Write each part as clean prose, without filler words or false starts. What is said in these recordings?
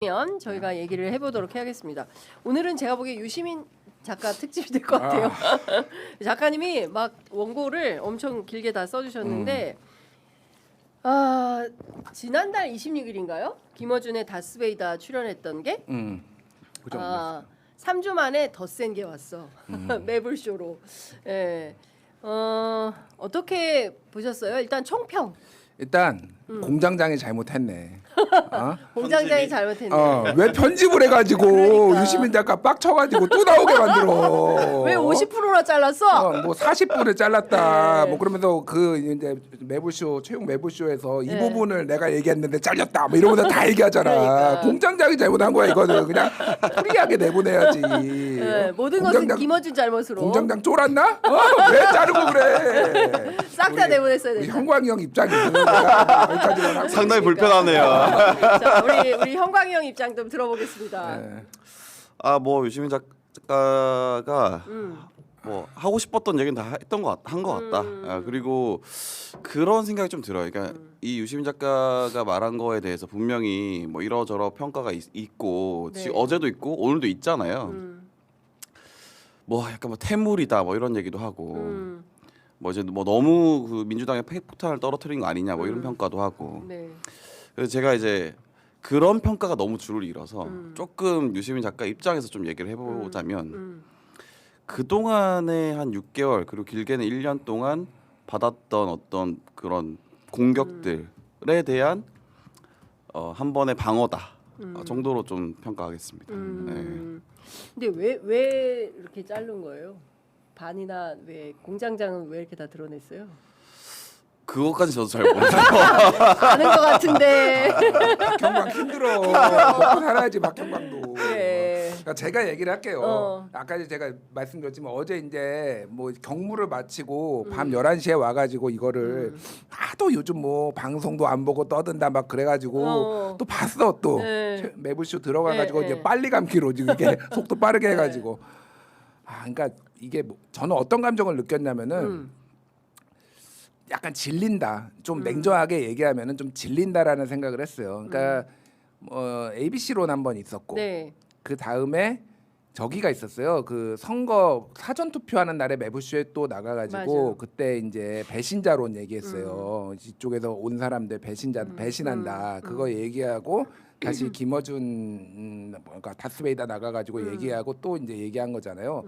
면 저희가 얘기를 해보도록 해야겠습니다. 오늘은 제가 보기에 유시민 작가 특집이 될 것 같아요. 작가님이 막 원고를 엄청 길게 다 써주셨는데 지난달 26일인가요? 김어준의 다스베이다 출연했던 게 그죠. 3주 만에 더 센 게 왔어. 매블쇼로. 예. 어떻게 보셨어요? 일단 총평. 일단 공장장이 잘못했네. 공장장이 잘못했네. 왜 편집을 해가지고 그러니까. 유시민 작가 빡쳐가지고 또 나오게 만들어. 왜 50%나 잘랐어? 뭐 40분을 잘랐다. 네. 뭐 그러면서 그 이제 매불쇼 최용 매불쇼에서 이 네. 부분을 내가 얘기했는데 잘렸다. 뭐 이러면서 다 얘기하잖아. 그러니까. 공장장이 잘못한 거야 이거는. 그냥 프리하게 내보내야지. 네, 모든 것은 김어준 잘못으로. 공장장 쫄았나? 왜 자르고 그래? 싹 다 내보냈어야 우리 된다. 형광이 형 입장에서 여기까지만 하고 상당히 있으니까. 불편하네요. 자, 우리 형광이 형 입장 좀 들어보겠습니다. 네. 뭐 유시민 작가가 뭐 하고 싶었던 얘기는 다 했던 한것 같다. 그리고 그런 생각이 좀 들어요. 그러니까 이 유시민 작가가 말한 거에 대해서 분명히 뭐 이러저러 평가가 있고 네. 지금 어제도 있고 오늘도 있잖아요. 뭐 약간 뭐 태물이다 뭐 이런 얘기도 하고 뭐 이제 뭐 너무 그 민주당의 핵폭탄을 떨어뜨린 거 아니냐 뭐 이런 평가도 하고. 네. 그래서 제가 이제 그런 평가가 너무 줄을 잃어서 조금 유시민 작가 입장에서 좀 얘기를 해보자면 그 동안에 한 6개월 그리고 길게는 1년 동안 받았던 어떤 그런 공격들에 대한 한 번의 방어다 정도로 좀 평가하겠습니다. 네. 근데 왜 이렇게 자른 거예요? 반이나 왜 공장장은 왜 이렇게 다 드러냈어요? 그것까지 저도 잘 모르겠어요. 아는 것 같은데. 박형광 힘들어. 먹고 살아야지 박형광도. 그래. 그러니까 제가 얘기를 할게요. 아까 제가 말씀드렸지만 어제 이제 뭐 경무를 마치고 밤 11시에 와가지고 이거를 하도 요즘 뭐 방송도 안 보고 떠든다 막 그래가지고 또 봤어 또 네. 매불쇼 들어가가지고 네, 이제 네. 빨리 감기로 지금 이게 속도 빠르게 해가지고 그러니까 이게 뭐 저는 어떤 감정을 느꼈냐면은 약간 질린다. 좀 냉정하게 얘기하면은 좀 질린다라는 생각을 했어요. 그러니까 ABC론 한번 있었고 네. 그 다음에 저기가 있었어요. 그 선거 사전 투표하는 날에 매부쇼에 또 나가가지고 맞아. 그때 이제 배신자론 얘기했어요. 이쪽에서 온 사람들 배신한다. 그거 얘기하고 다시 김어준 그러니까 다스베이다 나가가지고 얘기하고 또 이제 얘기한 거잖아요.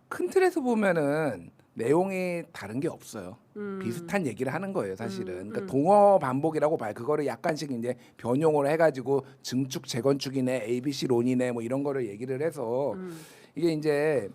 큰 틀에서 보면은 내용이 다른 게 없어요. 비슷한 얘기를 하는 거예요, 사실은. 그러니까 동어 반복이라고 봐요. 그거를 약간씩 이제 변용을 해가지고 증축, 재건축이네, ABC 론이네, 뭐 이런 거를 얘기를 해서 이게 이제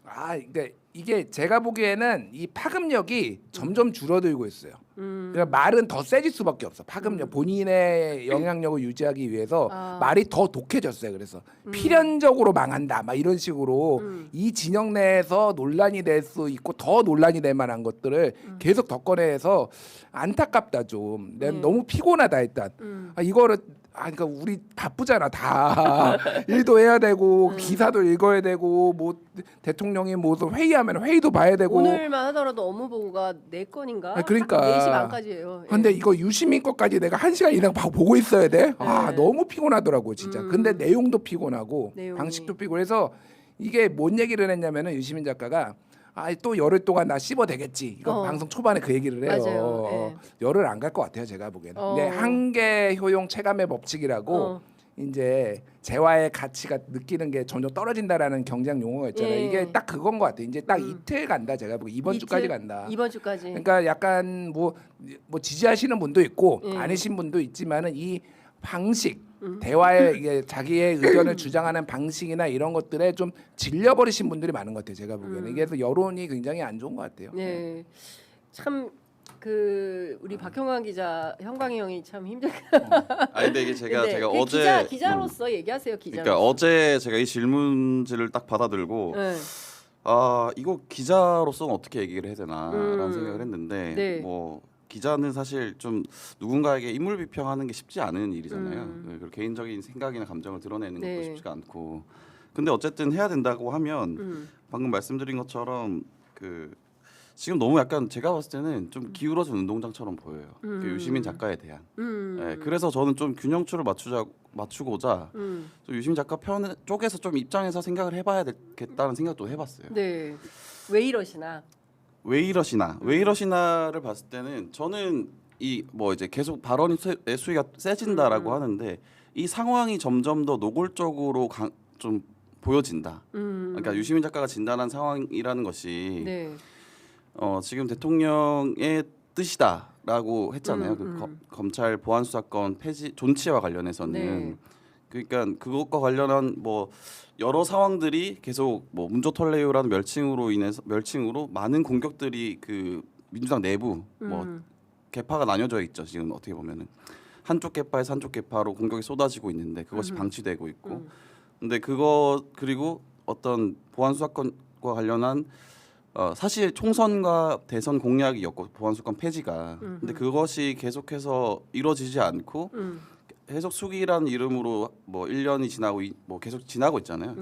그러니까 이게 제가 보기에는 이 파급력이 점점 줄어들고 있어요. 그러니까 말은 더 세질 수밖에 없어. 파급력 본인의 영향력을 유지하기 위해서 말이 더 독해졌어요. 그래서 필연적으로 망한다, 막 이런 식으로 이 진영 내에서 논란이 될 수 있고 더 논란이 될 만한 것들을 계속 더 꺼내서 안타깝다 좀. 난 너무 피곤하다 일단. 이거를 그러니까 우리 바쁘잖아 다 일도 해야 되고 기사도 읽어야 되고 뭐 대통령이 무슨 회의하면 회의도 봐야 되고 오늘만 하더라도 업무 보고가 4건인가? 그러니까 4시 반까지예요. 근데 이거 유시민 것까지 내가 1시간 이상 보고 있어야 돼? 너무 피곤하더라고 진짜. 근데 내용도 피곤하고 내용이. 방식도 피곤해서 이게 뭔 얘기를 했냐면은 유시민 작가가 또 열흘 동안 나 씹어 되겠지. 이거 방송 초반에 그 얘기를 해요. 맞아요. 열흘 안 갈 것 같아요, 제가 보기에는. 근데 한계 효용 체감의 법칙이라고 이제 재화의 가치가 느끼는 게 점점 떨어진다라는 경제학 용어가 있잖아요. 예. 이게 딱 그건 것 같아요. 이제 딱 이틀 간다, 제가 보기 이번 주까지 간다. 이번 주까지. 그러니까 약간 뭐 지지하시는 분도 있고 아니신 분도 있지만은 이 방식 대화에 이게 자기의 의견을 주장하는 방식이나 이런 것들에 좀 질려버리신 분들이 많은 것 같아요. 제가 보기에는 이게 그래서 여론이 굉장히 안 좋은 것 같아요. 네. 참 우리 박형광 기자, 형광이 형이 참 힘들. 근데 이게 제가 근데 그 어제 기자로서 얘기하세요, 기자. 그러니까 어제 제가 이 질문지를 딱 받아들고 네. 이거 기자로서는 어떻게 얘기를 해야 되나라는 생각을 했는데 네. 뭐 기자는 사실 좀 누군가에게 인물 비평하는 게 쉽지 않은 일이잖아요. 그리고 개인적인 생각이나 감정을 드러내는 네. 것도 쉽지가 않고. 근데 어쨌든 해야 된다고 하면 방금 말씀드린 것처럼 그 지금 너무 약간 제가 봤을 때는 좀 기울어진 운동장처럼 보여요. 그 유시민 작가에 대한. 네, 그래서 저는 좀 균형추를 맞추자고 맞추고자 좀 유시민 작가 편 쪽에서 좀 입장에서 생각을 해봐야 되겠다는 생각도 해봤어요. 네. 왜 이러시나? 왜 이러시나를 봤을 때는 저는 이 뭐 이제 계속 발언의 수위가 세진다라고 하는데 이 상황이 점점 더 노골적으로 좀 보여진다. 그러니까 유시민 작가가 진단한 상황이라는 것이 네. 지금 대통령의 뜻이다라고 했잖아요. 검찰 보안 수사권 폐지 존치와 관련해서는 네. 그러니까 그것과 관련한 뭐 여러 상황들이 계속 뭐 문조털레요라는 멸칭으로 많은 공격들이 그 민주당 내부 뭐 개파가 나뉘어져 있죠. 지금 어떻게 보면은 한쪽 개파에서 한쪽 개파로 공격이 쏟아지고 있는데 그것이 방치되고 있고 근데 그거 그리고 어떤 보안 수사권과 관련한 사실 총선과 대선 공약이었고 보안수권 폐지가 근데 그것이 계속해서 이루어지지 않고 해석 수기라는 이름으로 뭐 1년이 지나고 뭐 계속 지나고 있잖아요.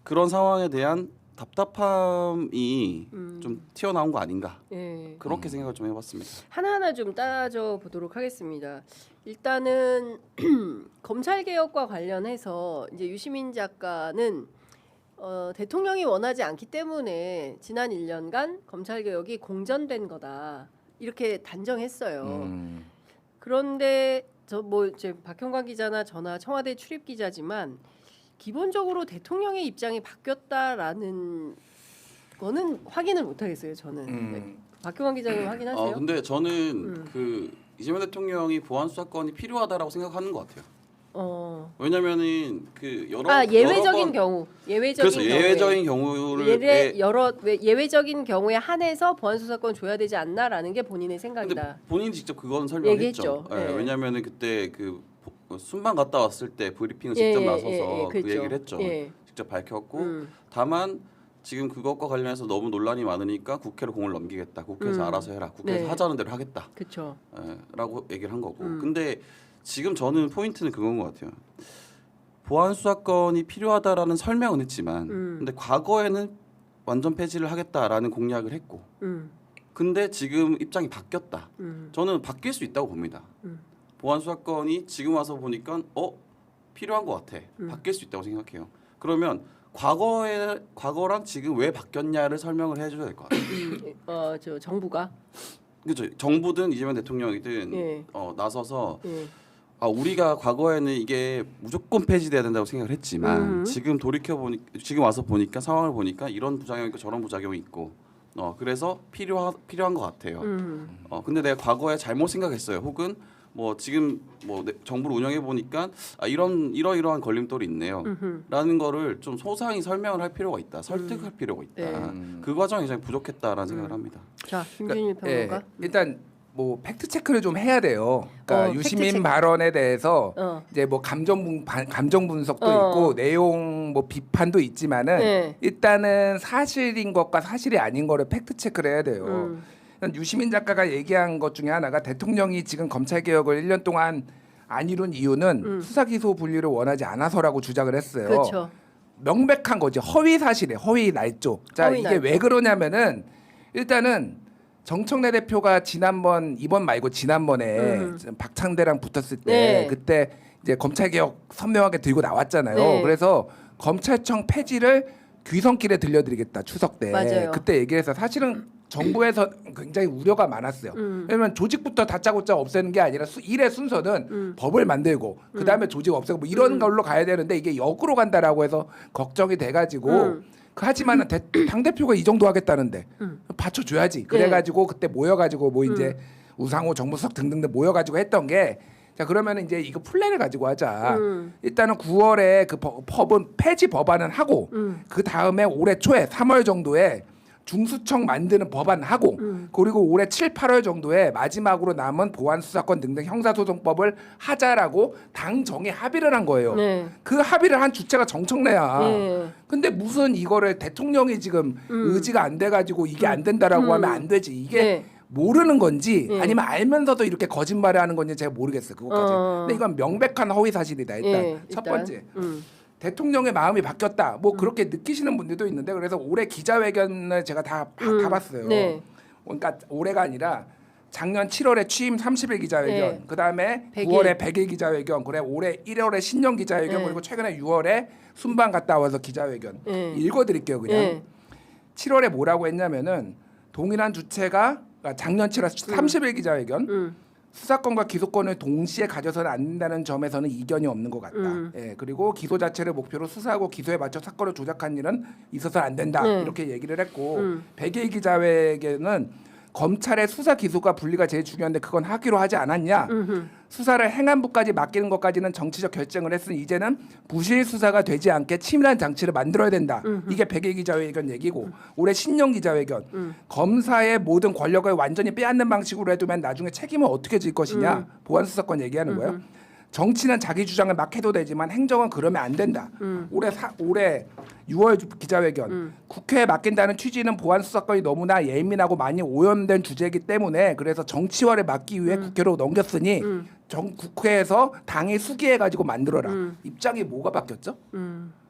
그런 상황에 대한 답답함이 좀 튀어나온 거 아닌가 예. 그렇게 생각을 좀 해봤습니다. 하나하나 좀 따져 보도록 하겠습니다. 일단은 검찰 개혁과 관련해서 이제 유시민 작가는 대통령이 원하지 않기 때문에 지난 1년간 검찰 개혁이 공전된 거다 이렇게 단정했어요. 그런데 저 뭐 이제 박형관 기자나 저나 청와대 출입 기자지만 기본적으로 대통령의 입장이 바뀌었다라는 거는 확인을 못 하겠어요. 저는 네. 박형관 기자님 확인하세요? 근데 저는 그 이재명 대통령이 보안 수사권이 필요하다라고 생각하는 것 같아요. 왜냐면은 그 예외적인 경우, 예외적인 경우를 예외적인 경우에 한해서 보안 수사권 줘야 되지 않나라는 게 본인의 생각이다. 본인이 직접 그건 설명했죠. 네. 왜냐면은 그때 그 순방 갔다 왔을 때 브리핑을 직접 나서서 그 얘기를 했죠. 직접 밝혔고 다만 지금 그것과 관련해서 너무 논란이 많으니까 국회로 공을 넘기겠다. 국회에서 알아서 해라. 국회에서 하자는 대로 하겠다. 그렇죠. 라고 얘기를 한 거고. 근데 지금 저는 포인트는 그건 것 같아요. 보안 수사권이 필요하다라는 설명은 했지만, 근데 과거에는 완전 폐지를 하겠다라는 공약을 했고, 근데 지금 입장이 바뀌었다. 저는 바뀔 수 있다고 봅니다. 보안 수사권이 지금 와서 보니까 필요한 것 같아. 바뀔 수 있다고 생각해요. 그러면 과거랑 지금 왜 바뀌었냐를 설명을 해줘야 될 것 같아요. 저 정부가 그렇죠. 정부든 이재명 대통령이든 나서서. 우리가 과거에는 이게 무조건 폐지돼야 된다고 생각을 했지만 지금 지금 와서 보니까 상황을 보니까 이런 부작용이 있고 저런 부작용이 있고 그래서 필요한 것 같아요. 근데 내가 과거에 잘못 생각했어요. 혹은 뭐 지금 뭐 정부를 운영해 보니까 이러이러한 걸림돌이 있네요. 라는 거를 좀 소상히 설명을 할 필요가 있다. 설득할 필요가 있다. 그 과정이 굉장히 부족했다라는 생각을 합니다. 자, 김준일 평론가. 일단 뭐 팩트 체크를 좀 해야 돼요. 그러니까 유시민 발언에 대해서 이제 뭐 감정 분석도 있고 내용 뭐 비판도 있지만은 일단은 사실인 것과 사실이 아닌 거를 팩트 체크를 해야 돼요. 유시민 작가가 얘기한 것 중에 하나가 대통령이 지금 검찰 개혁을 1년 동안 안 이룬 이유는 수사 기소 분리를 원하지 않아서라고 주장을 했어요. 그렇죠. 명백한 거지. 허위 사실에 허위 날조. 자, 허위 이게 날조. 왜 그러냐면은 일단은 정청래 대표가 이번 말고 지난번에 박창대랑 붙었을 때 그때 이제 검찰 개혁 선명하게 들고 나왔잖아요. 그래서 검찰청 폐지를 귀성길에 들려드리겠다 추석 때. 맞아요. 그때 얘기해서 사실은 정부에서 굉장히 우려가 많았어요. 왜냐면 조직부터 다짜고짜 없애는 게 아니라 일의 순서는 법을 만들고 그 다음에 조직 없애고 뭐 이런 걸로 가야 되는데 이게 역으로 간다라고 해서 걱정이 돼가지고. 하지만은 당 대표가 이 정도 하겠다는데 받쳐줘야지. 그래가지고 그때 모여가지고 뭐 이제 우상호 정무수석 등등등 모여가지고 했던 게 자 그러면은 이제 이거 플랜을 가지고 하자. 일단은 9월에 그 법은 폐지 법안은 하고 그 다음에 올해 초에 3월 정도에 중수청 만드는 법안 하고 그리고 올해 7, 8월 정도에 마지막으로 남은 보안 수사권 등등 형사소송법을 하자라고 당 정에 합의를 한 거예요. 그 합의를 한 주체가 정청래야. 근데 무슨 이거를 대통령이 지금 의지가 안 돼가지고 이게 안 된다라고 하면 안 되지. 이게 모르는 건지 아니면 알면서도 이렇게 거짓말을 하는 건지 제가 모르겠어요. 그것까지. 근데 이건 명백한 허위 사실이다. 일단 첫 번째. 대통령의 마음이 바뀌었다. 뭐 그렇게 느끼시는 분들도 있는데 그래서 올해 기자회견을 제가 다 봤어요. 그러니까 올해가 아니라 작년 7월에 취임 30일 기자회견, 예. 그다음에 100일. 9월에 100일 기자회견, 그래 올해 1월에 신년 기자회견, 예. 그리고 최근에 6월에 순방 갔다 와서 기자회견. 예. 읽어드릴게요 그냥. 예. 7월에 뭐라고 했냐면은 동일한 주체가 그러니까 작년 7월 30일 기자회견. 수사권과 기소권을 동시에 가져서는 안 된다는 점에서는 이견이 없는 것 같다. 예, 그리고 기소 자체를 목표로 수사하고 기소에 맞춰 사건을 조작한 일은 있어서는 안 된다. 이렇게 얘기를 했고 100일 기자회견은 검찰의 수사 기소가 분리가 제일 중요한데 그건 하기로 하지 않았냐. 수사를 행안부까지 맡기는 것까지는 정치적 결정을 했으니 이제는 부실 수사가 되지 않게 치밀한 장치를 만들어야 된다. 이게 100일 기자회견 얘기고 올해 신년 기자회견. 검사의 모든 권력을 완전히 빼앗는 방식으로 해두면 나중에 책임을 어떻게 질 것이냐. 보안 수사권 얘기하는 거예요. 정치는 자기 주장을 막 해도 되지만 행정은 그러면 안 된다. 올해 6월 기자회견 국회에 맡긴다는 취지는 보안 수사권이 너무나 예민하고 많이 오염된 주제이기 때문에 그래서 정치화를 막기 위해 국회로 넘겼으니 국회에서 당이 수기해가지고 만들어라. 입장이 뭐가 바뀌었죠?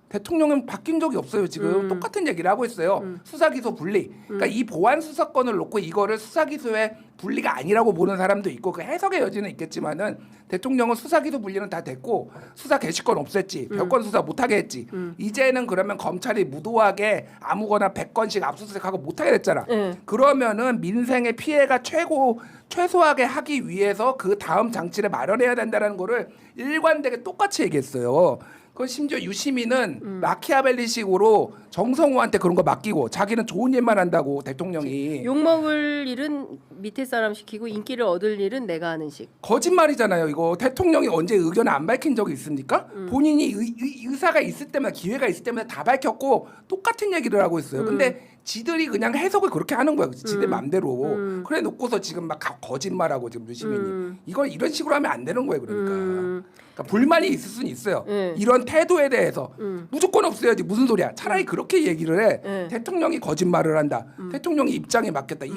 대통령은 바뀐 적이 없어요. 지금 똑같은 얘기를 하고 있어요. 수사 기소 분리. 그러니까 이 보안 수사권을 놓고 이거를 수사 기소의 분리가 아니라고 보는 사람도 있고 그 해석의 여지는 있겠지만은 대통령은 수사 기소 분리는 다 됐고 수사 개시권 없앴지. 별건 수사 못 하게 했지. 이제는 그러면 검찰이 무도하게 아무거나 100건씩 압수수색하고 못 하게 됐잖아. 그러면은 민생의 피해가 최소하게 하기 위해서 그 다음 장치를 마련해야 된다는 거를 일관되게 똑같이 얘기했어요. 그 심지어 유시민은 마키아벨리식으로 정성호한테 그런 거 맡기고 자기는 좋은 일만 한다고 대통령이 욕 먹을 일은 밑에 사람 시키고 인기를 얻을 일은 내가 하는 식. 거짓말이잖아요. 이거 대통령이 언제 의견을 안 밝힌 적이 있습니까? 본인이 의사가 있을 때마다 기회가 있을 때마다 다 밝혔고 똑같은 얘기를 하고 있어요. 근데 지들이 그냥 해석을 그렇게 하는 거예요. 지들 맘대로. 그래 놓고서 지금 막 거짓말하고 지금 유시민이 이걸 이런 식으로 하면 안 되는 거예요. 그러니까 불만이 있을 수는 있어요. 이런 태도에 대해서 무조건 없어야지 무슨 소리야. 차라리 그렇게 얘기를 해. 대통령이 거짓말을 한다. 대통령이 입장에 맞겠다. 이거